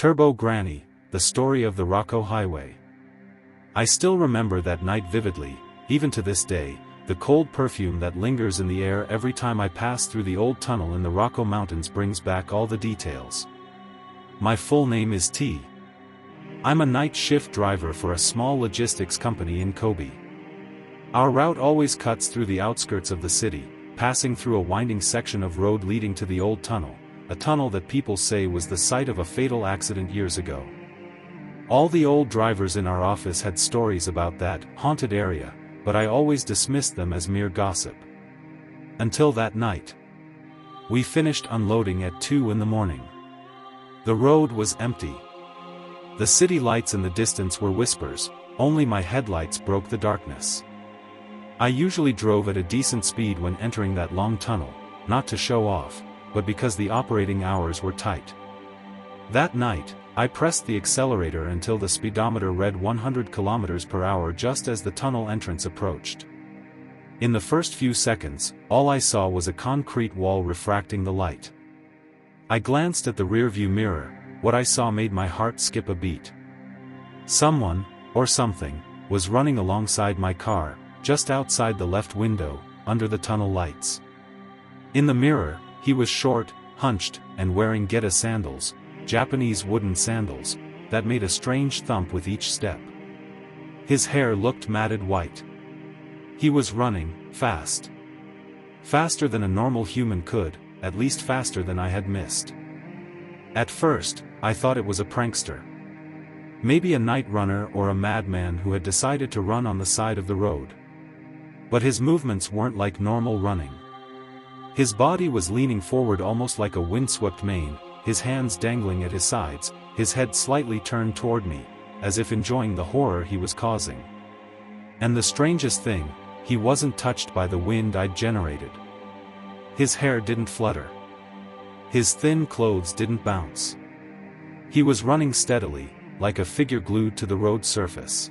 Turbo Granny, the story of the Rocco Highway. I still remember that night vividly, even to this day, the cold perfume that lingers in the air every time I pass through the old tunnel in the Rocco Mountains brings back all the details. My full name is T. I'm a night shift driver for a small logistics company in Kobe. Our route always cuts through the outskirts of the city, passing through a winding section of road leading to the old tunnel, a tunnel that people say was the site of a fatal accident years ago. All the old drivers in our office had stories about that haunted area, but I always dismissed them as mere gossip. Until that night. We finished unloading at 2 in the morning. The road was empty. The city lights in the distance were whispers, only my headlights broke the darkness. I usually drove at a decent speed when entering that long tunnel, not to show off, but because the operating hours were tight. That night, I pressed the accelerator until the speedometer read 100 km per hour just as the tunnel entrance approached. In the first few seconds, all I saw was a concrete wall refracting the light. I glanced at the rearview mirror. What I saw made my heart skip a beat. Someone, or something, was running alongside my car, just outside the left window, under the tunnel lights. In the mirror, he was short, hunched, and wearing Geta sandals, Japanese wooden sandals, that made a strange thump with each step. His hair looked matted white. He was running, fast. Faster than a normal human could, at least faster than I had missed. At first, I thought it was a prankster. Maybe a night runner or a madman who had decided to run on the side of the road. But his movements weren't like normal running. His body was leaning forward almost like a windswept mane, his hands dangling at his sides, his head slightly turned toward me, as if enjoying the horror he was causing. And the strangest thing, he wasn't touched by the wind I'd generated. His hair didn't flutter. His thin clothes didn't bounce. He was running steadily, like a figure glued to the road surface.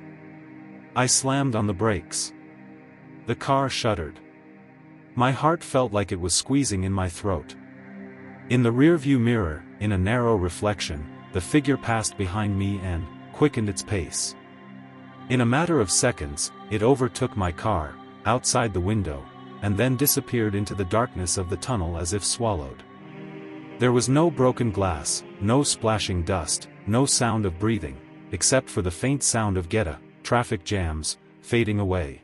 I slammed on the brakes. The car shuddered. My heart felt like it was squeezing in my throat. In the rearview mirror, in a narrow reflection, the figure passed behind me and quickened its pace. In a matter of seconds, it overtook my car, outside the window, and then disappeared into the darkness of the tunnel as if swallowed. There was no broken glass, no splashing dust, no sound of breathing, except for the faint sound of Geta, traffic jams, fading away.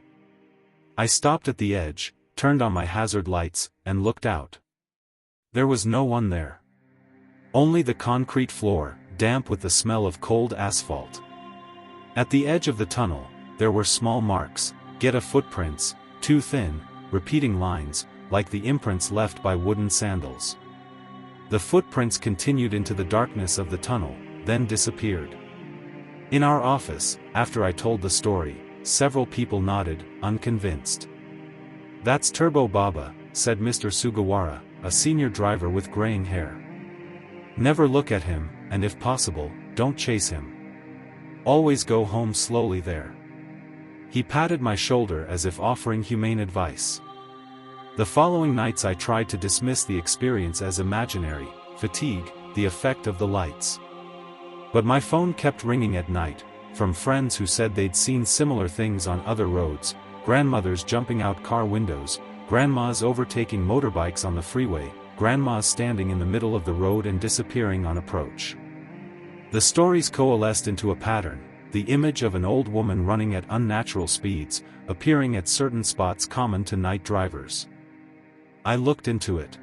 I stopped at the edge, turned on my hazard lights, and looked out. There was no one there. Only the concrete floor, damp with the smell of cold asphalt. At the edge of the tunnel, there were small marks, Geta footprints, too thin, repeating lines, like the imprints left by wooden sandals. The footprints continued into the darkness of the tunnel, then disappeared. In our office, after I told the story, several people nodded, unconvinced. "That's Turbo Baba," said Mr. Sugawara, a senior driver with graying hair. "Never look at him, and if possible, don't chase him. Always go home slowly there." He patted my shoulder as if offering humane advice. The following nights I tried to dismiss the experience as imaginary, fatigue, the effect of the lights. But my phone kept ringing at night, from friends who said they'd seen similar things on other roads, grandmothers jumping out car windows, grandmas overtaking motorbikes on the freeway, grandmas standing in the middle of the road and disappearing on approach. The stories coalesced into a pattern, the image of an old woman running at unnatural speeds, appearing at certain spots common to night drivers. I looked into it.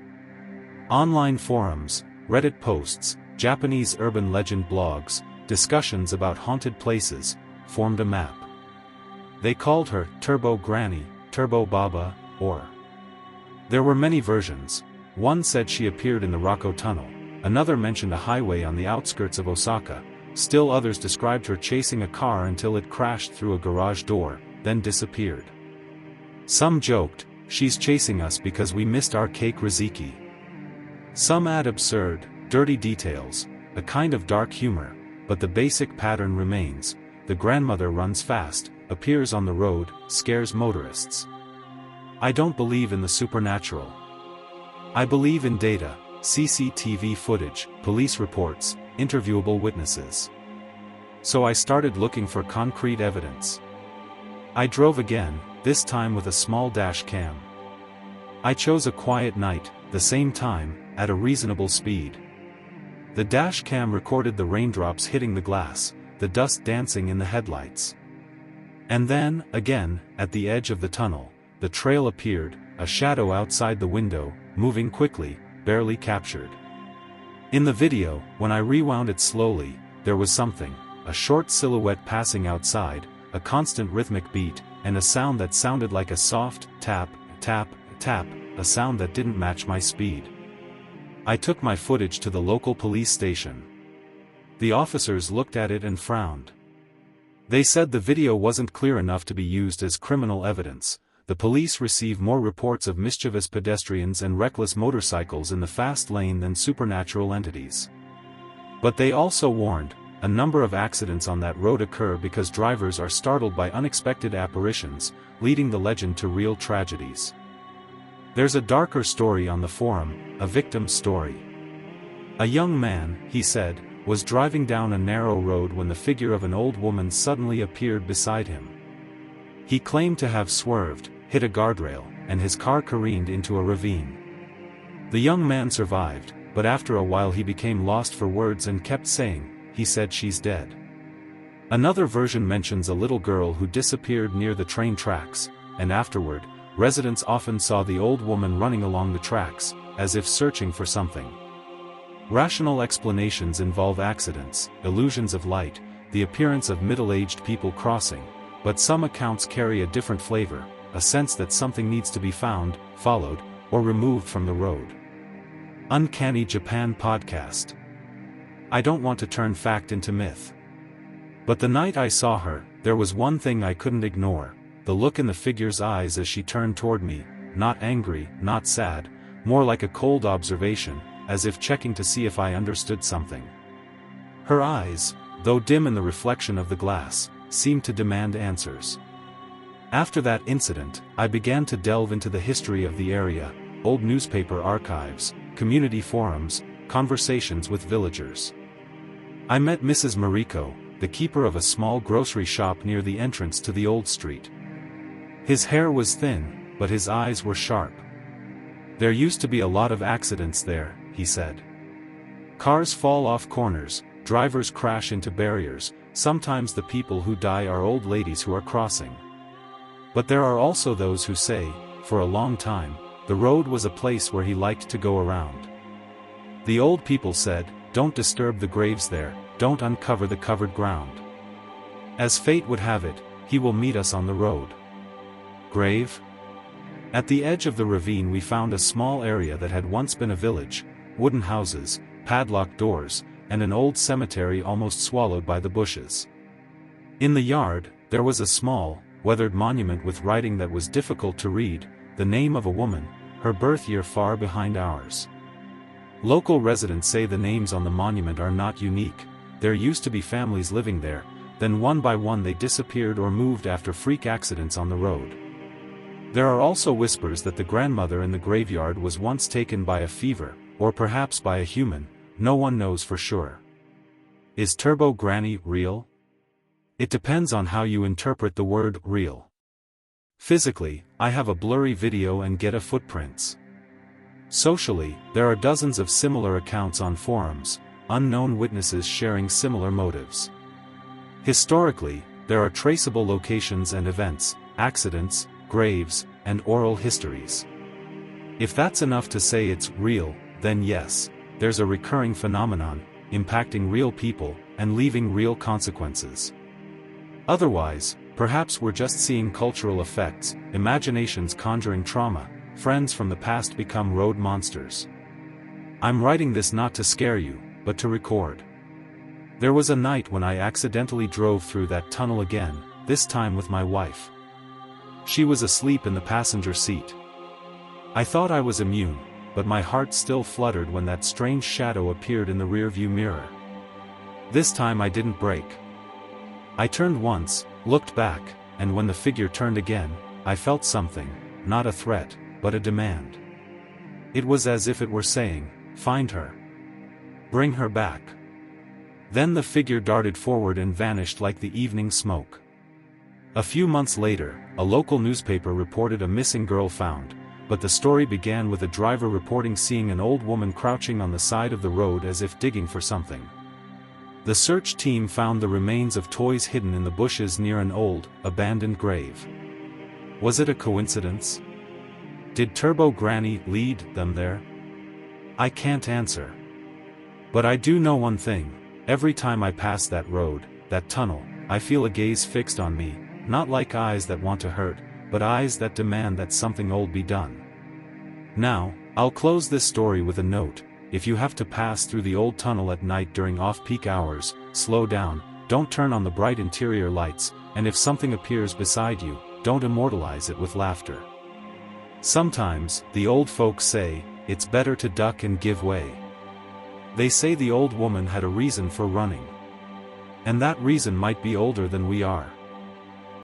Online forums, Reddit posts, Japanese urban legend blogs, discussions about haunted places, formed a map. They called her Turbo Granny, Turbo Baba, or... There were many versions. One said she appeared in the Rocco Tunnel, another mentioned a highway on the outskirts of Osaka, still others described her chasing a car until it crashed through a garage door, then disappeared. Some joked, "She's chasing us because we missed our cake Riziki." Some add absurd, dirty details, a kind of dark humor, but the basic pattern remains: the grandmother runs fast, appears on the road, scares motorists. I don't believe in the supernatural. I believe in data, CCTV footage, police reports, interviewable witnesses. So I started looking for concrete evidence. I drove again, this time with a small dash cam. I chose a quiet night, the same time, at a reasonable speed. The dash cam recorded the raindrops hitting the glass, the dust dancing in the headlights. And then, again, at the edge of the tunnel, the trail appeared, a shadow outside the window, moving quickly, barely captured. In the video, when I rewound it slowly, there was something, a short silhouette passing outside, a constant rhythmic beat, and a sound that sounded like a soft, tap, tap, tap, a sound that didn't match my speed. I took my footage to the local police station. The officers looked at it and frowned. They said the video wasn't clear enough to be used as criminal evidence. The police receive more reports of mischievous pedestrians and reckless motorcycles in the fast lane than supernatural entities. But they also warned, a number of accidents on that road occur because drivers are startled by unexpected apparitions, leading the legend to real tragedies. There's a darker story on the forum, a victim's story. A young man, he said, was driving down a narrow road when the figure of an old woman suddenly appeared beside him. He claimed to have swerved, hit a guardrail, and his car careened into a ravine. The young man survived, but after a while he became lost for words and kept saying, "He said she's dead." Another version mentions a little girl who disappeared near the train tracks, and afterward, residents often saw the old woman running along the tracks, as if searching for something. Rational explanations involve accidents, illusions of light, the appearance of middle-aged people crossing, but some accounts carry a different flavor, a sense that something needs to be found, followed, or removed from the road. Uncanny Japan Podcast. I don't want to turn fact into myth. But the night I saw her, there was one thing I couldn't ignore, the look in the figure's eyes as she turned toward me, not angry, not sad, more like a cold observation, as if checking to see if I understood something. Her eyes, though dim in the reflection of the glass, seemed to demand answers. After that incident, I began to delve into the history of the area, old newspaper archives, community forums, conversations with villagers. I met Mrs. Mariko, the keeper of a small grocery shop near the entrance to the old street. His hair was thin, but his eyes were sharp. "There used to be a lot of accidents there," he said. "Cars fall off corners, drivers crash into barriers, sometimes the people who die are old ladies who are crossing. But there are also those who say, for a long time, the road was a place where he liked to go around. The old people said, 'Don't disturb the graves there, don't uncover the covered ground. As fate would have it, he will meet us on the road.'" Grave? At the edge of the ravine we found a small area that had once been a village, wooden houses, padlocked doors, and an old cemetery almost swallowed by the bushes. In the yard, there was a small, weathered monument with writing that was difficult to read, the name of a woman, her birth year far behind ours. Local residents say the names on the monument are not unique, there used to be families living there, then one by one they disappeared or moved after freak accidents on the road. There are also whispers that the grandmother in the graveyard was once taken by a fever, or perhaps by a human, no one knows for sure. Is Turbo Granny real? It depends on how you interpret the word real. Physically, I have a blurry video and get a footprints. Socially, there are dozens of similar accounts on forums, unknown witnesses sharing similar motives. Historically, there are traceable locations and events, accidents, graves, and oral histories. If that's enough to say it's real, then yes, there's a recurring phenomenon, impacting real people, and leaving real consequences. Otherwise, perhaps we're just seeing cultural effects, imaginations conjuring trauma, friends from the past become road monsters. I'm writing this not to scare you, but to record. There was a night when I accidentally drove through that tunnel again, this time with my wife. She was asleep in the passenger seat. I thought I was immune, but my heart still fluttered when that strange shadow appeared in the rearview mirror. This time I didn't brake. I turned once, looked back, and when the figure turned again, I felt something, not a threat, but a demand. It was as if it were saying, "Find her. Bring her back." Then the figure darted forward and vanished like the evening smoke. A few months later, a local newspaper reported a missing girl found, but the story began with a driver reporting seeing an old woman crouching on the side of the road as if digging for something. The search team found the remains of toys hidden in the bushes near an old, abandoned grave. Was it a coincidence? Did Turbo Granny lead them there? I can't answer. But I do know one thing: every time I pass that road, that tunnel, I feel a gaze fixed on me, not like eyes that want to hurt, but eyes that demand that something old be done. Now, I'll close this story with a note: if you have to pass through the old tunnel at night during off-peak hours, slow down, don't turn on the bright interior lights, and if something appears beside you, don't immortalize it with laughter. Sometimes, the old folks say, it's better to duck and give way. They say the old woman had a reason for running. And that reason might be older than we are.